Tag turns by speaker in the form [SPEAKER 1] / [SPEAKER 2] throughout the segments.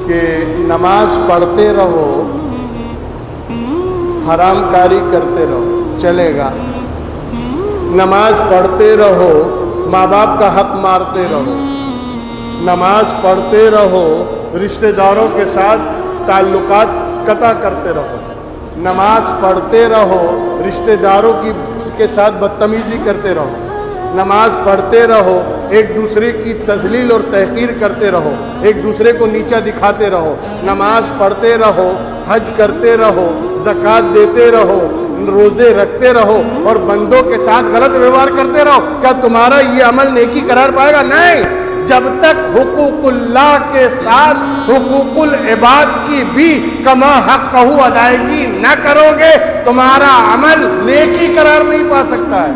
[SPEAKER 1] کہ نماز پڑھتے رہو، حرام کاری کرتے رہو، چلے گا؟ نماز پڑھتے رہو، ماں باپ کا حق مارتے رہو، نماز پڑھتے رہو، رشتہ داروں کے ساتھ تعلقات قطع کرتے رہو، نماز پڑھتے رہو، رشتہ داروں کے ساتھ بدتمیزی کرتے رہو، نماز پڑھتے رہو، ایک دوسرے کی تذلیل اور تحقیر کرتے رہو، ایک دوسرے کو نیچا دکھاتے رہو، نماز پڑھتے رہو، حج کرتے رہو، زکوٰۃ دیتے رہو، روزے رکھتے رہو اور بندوں کے ساتھ غلط ویوہار کرتے رہو، کیا تمہارا یہ عمل نیکی قرار پائے گا؟ نہیں، جب تک حقوق اللہ کے ساتھ حقوق العباد کی بھی کما حق ادائیگی نہ کرو گے تمہارا عمل نیکی قرار نہیں پا سکتا ہے۔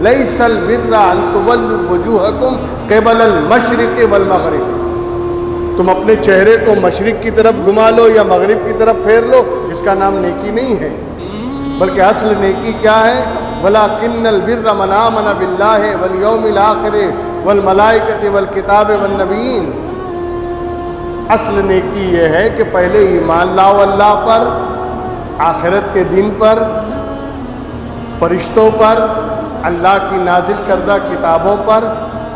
[SPEAKER 1] لیس البر ان تولوا وجوہکم قبل المشرق والمغرب، تم اپنے چہرے کو مشرق کی طرف گھما لو یا مغرب کی طرف پھیر لو، اس کا نام نیکی نہیں ہے، بلکہ اصل نیکی کیا ہے؟ وَلَكِنَّ الْبِرَّ مَنْ آمَنَ بِاللَّهِ وَالْيَوْمِ الْآخِرِ وَالْمَلَائِكَةِ وَالْكِتَابِ وَالنَّبِيِّينَ۔ اصل نیکی یہ ہے کہ پہلے ایمان لاؤ اللہ پر، آخرت کے دن پر، فرشتوں پر، اللہ کی نازل کردہ کتابوں پر،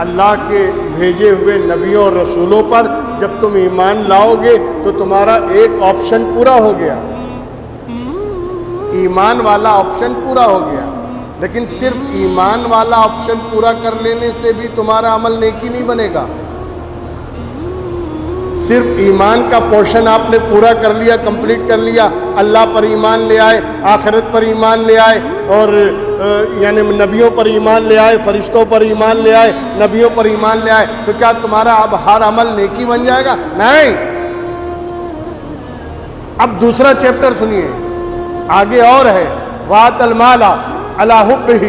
[SPEAKER 1] اللہ کے بھیجے ہوئے نبیوں اور رسولوں پر۔ جب تم ایمان لاؤ گے تو تمہارا ایک آپشن پورا ہو گیا، ایمان والا آپشن پورا ہو گیا، لیکن صرف ایمان والا آپشن پورا کر لینے سے بھی تمہارا عمل نیکی نہیں بنے گا۔ صرف ایمان کا پورشن آپ نے پورا کر لیا، کمپلیٹ کر لیا، اللہ پر ایمان لے آئے، آخرت پر ایمان لے آئے اور یعنی نبیوں پر ایمان لے آئے، فرشتوں پر ایمان لے آئے، نبیوں پر ایمان لے آئے، تو کیا تمہارا اب ہر عمل نیکی بن جائے گا؟ نہیں۔ اب دوسرا چیپٹر سنیے، آگے اور ہے، وَآتَ الْمَالَ عَلَىٰ حُبِّهِ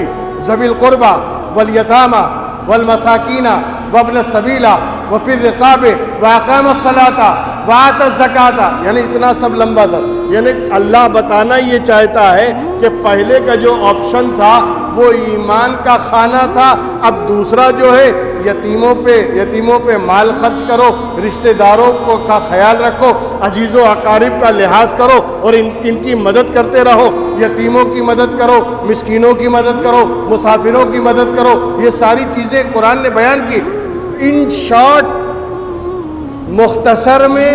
[SPEAKER 1] ذَوِي الْقُرْبَىٰ وَالْيَتَامَىٰ وَالْمَسَاكِينَ وَابْنَ السَّبِيلِ وَفِي الرِّقَابِ وَأَقَامَ الصَّلَاةَ وَآتَى الزَّكَاةَ، یعنی اتنا سب لمبا سب، یعنی اللہ بتانا یہ چاہتا ہے کہ پہلے کا جو آپشن تھا وہ ایمان کا خانہ تھا، اب دوسرا جو ہے یتیموں پہ مال خرچ کرو، رشتہ داروں کا خیال رکھو، عزیز و اقارب کا لحاظ کرو اور ان کی مدد کرتے رہو، یتیموں کی مدد کرو، مسکینوں کی مدد کرو، مسافروں کی مدد کرو، یہ ساری چیزیں قرآن نے بیان کی۔ ان شارٹ، مختصر میں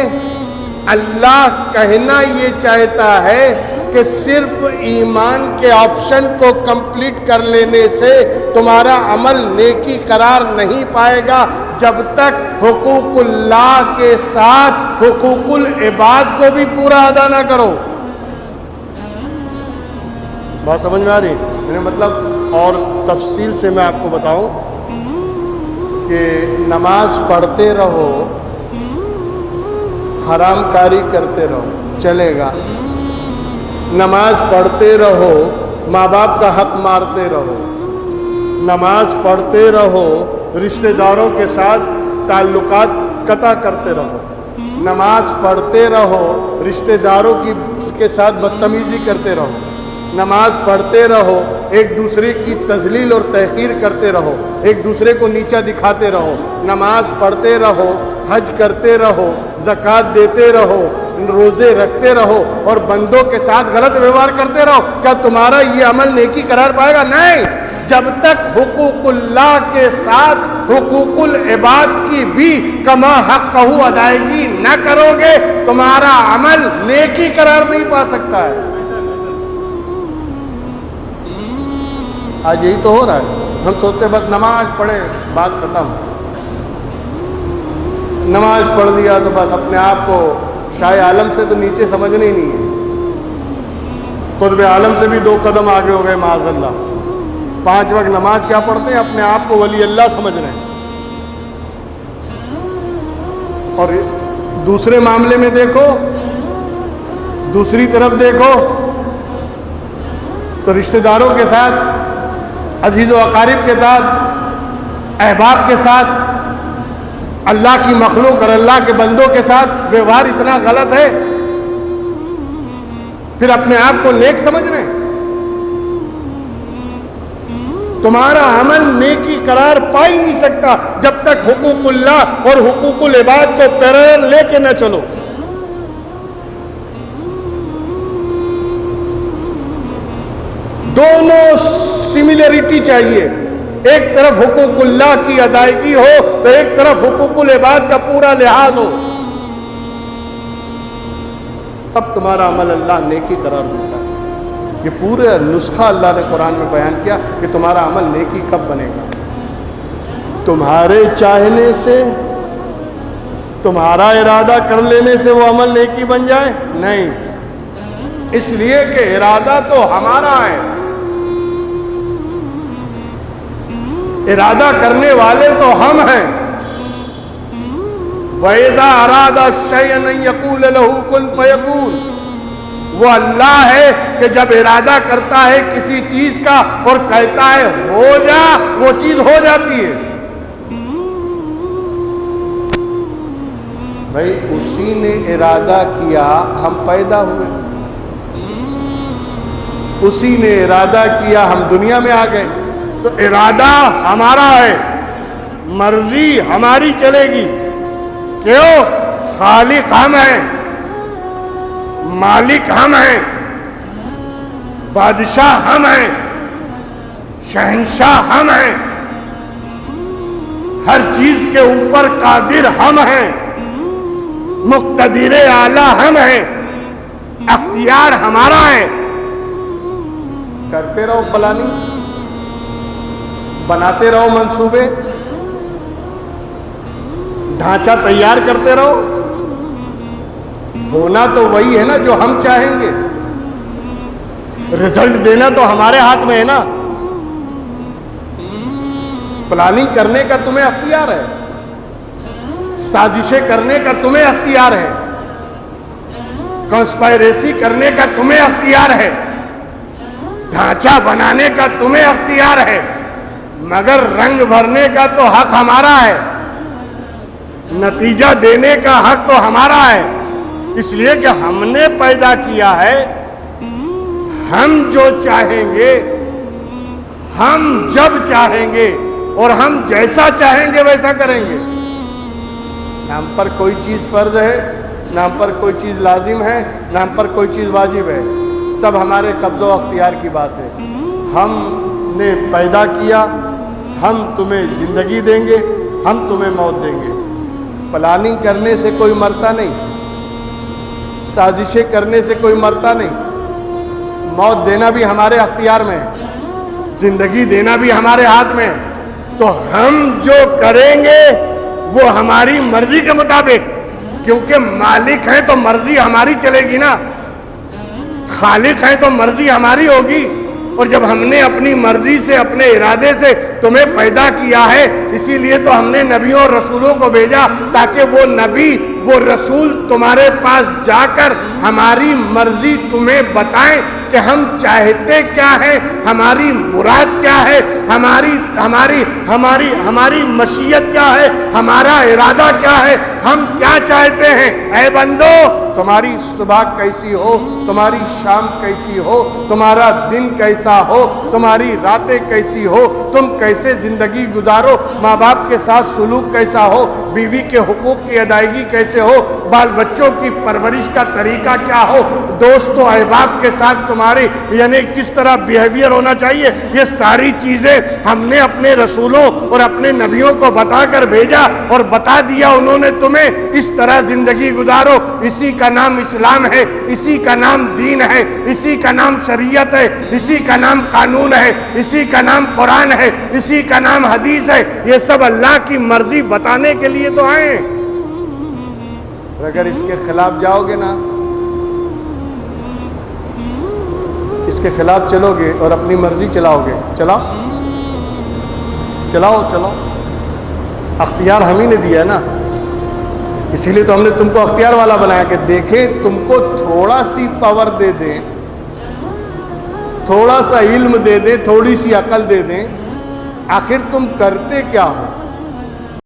[SPEAKER 1] اللہ کہنا یہ چاہتا ہے کہ صرف ایمان کے آپشن کو کمپلیٹ کر لینے سے تمہارا عمل نیکی قرار نہیں پائے گا جب تک حقوق اللہ کے ساتھ حقوق العباد کو بھی پورا ادا نہ کرو۔ بات سمجھ میں آ رہی؟ یعنی مطلب اور تفصیل سے میں آپ کو بتاؤں کہ نماز پڑھتے رہو، حرام کاری کرتے رہو، چلے گا؟ نماز پڑھتے رہو، ماں باپ کا حق مارتے رہو، نماز پڑھتے رہو، رشتہ داروں کے ساتھ تعلقات قطع کرتے رہو، نماز پڑھتے رہو، رشتہ داروں کے ساتھ بدتمیزی کرتے رہو، نماز پڑھتے رہو، ایک دوسرے کی تذلیل اور تحقیر کرتے رہو، ایک دوسرے کو نیچا دکھاتے رہو، نماز پڑھتے رہو، حج کرتے رہو، زکوٰۃ دیتے رہو، روزے رکھتے رہو اور بندوں کے ساتھ غلط ویوہار کرتے رہو، کیا تمہارا یہ عمل نیکی قرار پائے گا؟ نہیں، جب تک حقوق اللہ کے ساتھ حقوق العباد کی بھی کما حق ادائیگی نہ کرو گے تمہارا عمل نیکی قرار نہیں پا سکتا ہے۔ آج یہی تو ہو رہا ہے، ہم سوچتے بس نماز پڑھے بات ختم، نماز پڑھ لیا تو بس اپنے آپ کو شاہ عالم سے تو نیچے سمجھنا ہی نہیں ہے، قطب عالم سے بھی 2 قدم آگے ہو گئے معاذ اللہ۔ 5 وقت نماز کیا پڑھتے ہیں، اپنے آپ کو ولی اللہ سمجھ رہے ہیں۔ اور دوسرے معاملے میں دیکھو، دوسری طرف دیکھو تو رشتہ داروں کے ساتھ، عزیز و اقارب کے ساتھ، احباب کے ساتھ، اللہ کی مخلوق اور اللہ کے بندوں کے ساتھ ویوہار اتنا غلط ہے، پھر اپنے آپ کو نیک سمجھ رہے ہیں۔ تمہارا عمل نیکی قرار پا ہی نہیں سکتا جب تک حقوق اللہ اور حقوق العباد کو پیرالل لے کے نہ چلو. دونوں سملیرٹی چاہیے. ایک طرف حقوق اللہ کی ادائیگی ہو تو ایک طرف حقوق العباد کا پورا لحاظ ہو, تب تمہارا عمل اللہ نیکی قرار دیتا ہے. یہ پورا نسخہ اللہ نے قرآن میں بیان کیا کہ تمہارا عمل نیکی کب بنے گا. تمہارے چاہنے سے, تمہارا ارادہ کر لینے سے وہ عمل نیکی بن جائے؟ نہیں. اس لیے کہ ارادہ تو ہمارا ہے, ارادہ کرنے والے تو ہم ہیں. وَإِذَا أَرَادَ الشَّيْءَ أَن يَقُولَ لَهُ كُن فَيَكُونُ. وہ اللہ ہے کہ جب ارادہ کرتا ہے کسی چیز کا اور کہتا ہے ہو جا, وہ چیز ہو جاتی ہے. بھائی اسی نے ارادہ کیا ہم پیدا ہوئے, اسی نے ارادہ کیا ہم دنیا میں آ گئے. تو ارادہ ہمارا ہے, مرضی ہماری چلے گی. کیوں؟ خالق ہم ہیں, مالک ہم ہیں, بادشاہ ہم ہیں, شہنشاہ ہم ہیں, ہر چیز کے اوپر قادر ہم ہیں, مقتدر اعلیٰ ہم ہیں, اختیار ہمارا ہے. کرتے رہو پلاننگ, بناتے رہو منصوبے, ڈھانچہ تیار کرتے رہو. ہونا تو وہی ہے نا جو ہم چاہیں گے, رزلٹ دینا تو ہمارے ہاتھ میں ہے نا. پلاننگ کرنے کا تمہیں اختیار ہے, سازشیں کرنے کا تمہیں اختیار ہے, کنسپائریسی کرنے کا تمہیں اختیار ہے, ڈھانچہ بنانے کا تمہیں اختیار ہے, مگر رنگ بھرنے کا تو حق ہمارا ہے, نتیجہ دینے کا حق تو ہمارا ہے. اس لیے کہ ہم نے پیدا کیا ہے, ہم جو چاہیں گے, ہم جب چاہیں گے اور ہم جیسا چاہیں گے ویسا کریں گے. نہ ہم پر کوئی چیز فرض ہے, نہ ہم پر کوئی چیز لازم ہے, نہ ہم پر کوئی چیز واجب ہے. سب ہمارے قبضہ و اختیار کی بات ہے. ہم نے پیدا کیا, ہم تمہیں زندگی دیں گے, ہم تمہیں موت دیں گے. پلاننگ کرنے سے کوئی مرتا نہیں, سازشیں کرنے سے کوئی مرتا نہیں. موت دینا بھی ہمارے اختیار میں ہے, زندگی دینا بھی ہمارے ہاتھ میں ہے. تو ہم جو کریں گے وہ ہماری مرضی کے مطابق, کیونکہ مالک ہیں تو مرضی ہماری چلے گی نا, خالق ہیں تو مرضی ہماری ہوگی. اور جب ہم نے اپنی مرضی سے, اپنے ارادے سے تمہیں پیدا کیا ہے, اسی لیے تو ہم نے نبیوں اور رسولوں کو بھیجا تاکہ وہ نبی, وہ رسول تمہارے پاس جا کر ہماری مرضی تمہیں بتائیں کہ ہم چاہتے کیا ہیں, ہماری مراد کیا ہے, ہماری مشیت کیا ہے, ہمارا ارادہ کیا ہے, ہم کیا چاہتے ہیں. اے بندو, تمہاری صبح کیسی ہو, تمہاری شام کیسی ہو, تمہارا دن کیسا ہو, تمہاری راتیں کیسی ہو, تم کیسے زندگی گزارو, ماں باپ کے ساتھ سلوک کیسا ہو, بیوی کے حقوق کی ادائیگی کیسے ہو, بال بچوں کی پرورش کا طریقہ کیا ہو, دوست و احباب کے ساتھ تمہاری یعنی کس طرح بیہیویئر ہونا چاہیے, یہ ساری چیزیں ہم نے اپنے رسولوں اور اپنے نبیوں کو بتا کر بھیجا اور بتا دیا انہوں نے تمہیں اس طرح زندگی گزارو. اسی کا نام اسلام ہے, اسی کا نام دین ہے, اسی کا نام شریعت ہے, اسی کا نام قانون ہے, اسی کا نام قرآن ہے, اسی کا نام حدیث ہے. یہ سب اللہ کی مرضی بتانے کے لیے تو آئے. اگر اس کے خلاف جاؤ گے نا, اس کے خلاف چلو گے اور اپنی مرضی چلاؤ گے, چلاؤ, اختیار ہم ہی نے دیا ہے نا. اسی لیے تو ہم نے تم کو اختیار والا بنایا کہ دیکھیں تم کو تھوڑا سی پاور دے دیں, تھوڑا سا علم دے دیں, تھوڑی سی عقل دے دیں, آخر تم کرتے کیا ہو.